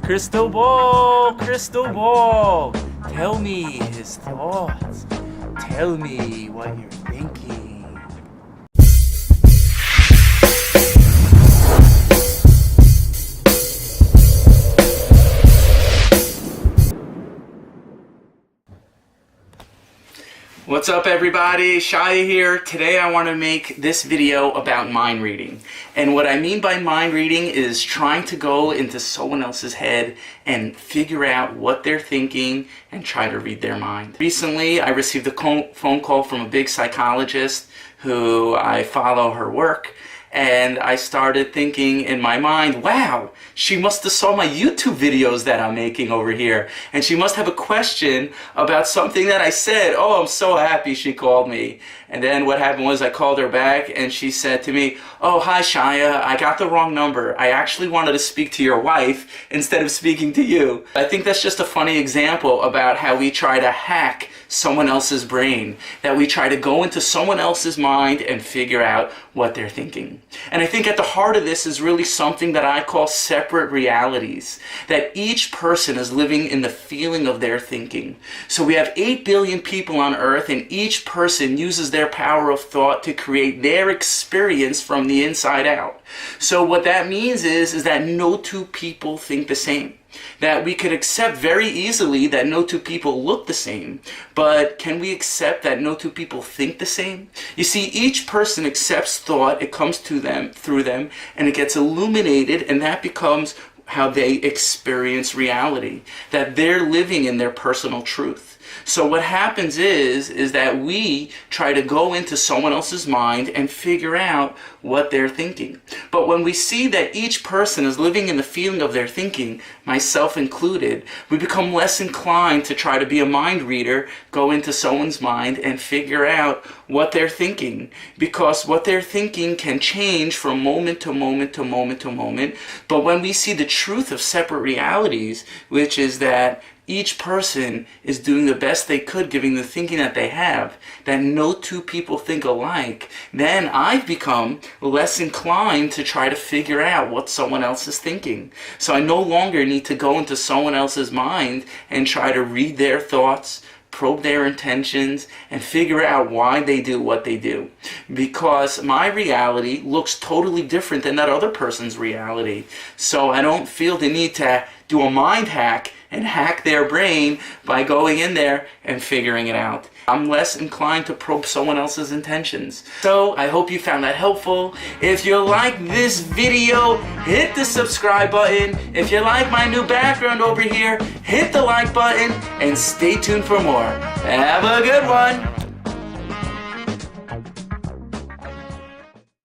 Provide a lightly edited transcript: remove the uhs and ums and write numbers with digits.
Crystal ball, crystal ball. Tell me his thoughts. Tell me what you're thinking. What's up everybody, Shaya here. Today I want to make this video about mind reading. And what I mean by mind reading is trying to go into someone else's head and figure out what they're thinking and try to read their mind. Recently I received a phone call from a big psychologist who I follow her work. And I started thinking in my mind, wow, she must have saw my YouTube videos that I'm making over here. And she must have a question about something that I said. Oh, I'm so happy she called me. And then what happened was I called her back and she said to me, oh, hi Shaya, I got the wrong number. I actually wanted to speak to your wife instead of speaking to you. I think that's just a funny example about how we try to hack someone else's brain, that we try to go into someone else's mind and figure out what they're thinking. And I think at the heart of this is really something that I call separate realities, that each person is living in the feeling of their thinking. So we have 8 billion people on earth and each person uses their power of thought to create their experience from the inside out. So what that means is that no two people think the same. That we could accept very easily that no two people look the same, but can we accept that no two people think the same? You see, each person accepts thought, it comes to them, through them, and it gets illuminated, and that becomes how they experience reality, that they're living in their personal truth. So what happens is that we try to go into someone else's mind and figure out what they're thinking. But when we see that each person is living in the feeling of their thinking, myself included, we become less inclined to try to be a mind reader, go into someone's mind and figure out what they're thinking. Because what they're thinking can change from moment to moment to moment to moment. But when we see the truth of separate realities, which is that each person is doing the best they could given the thinking that they have, that no two people think alike, then I've become less inclined to try to figure out what someone else is thinking. So I no longer need to go into someone else's mind and try to read their thoughts, probe their intentions, and figure out why they do what they do. Because my reality looks totally different than that other person's reality. So I don't feel the need to do a mind hack and hack their brain by going in there and figuring it out. I'm less inclined to probe someone else's intentions. So I hope you found that helpful. If you like this video, hit the subscribe button. If you like my new background over here, hit the like button and stay tuned for more. Have a good one.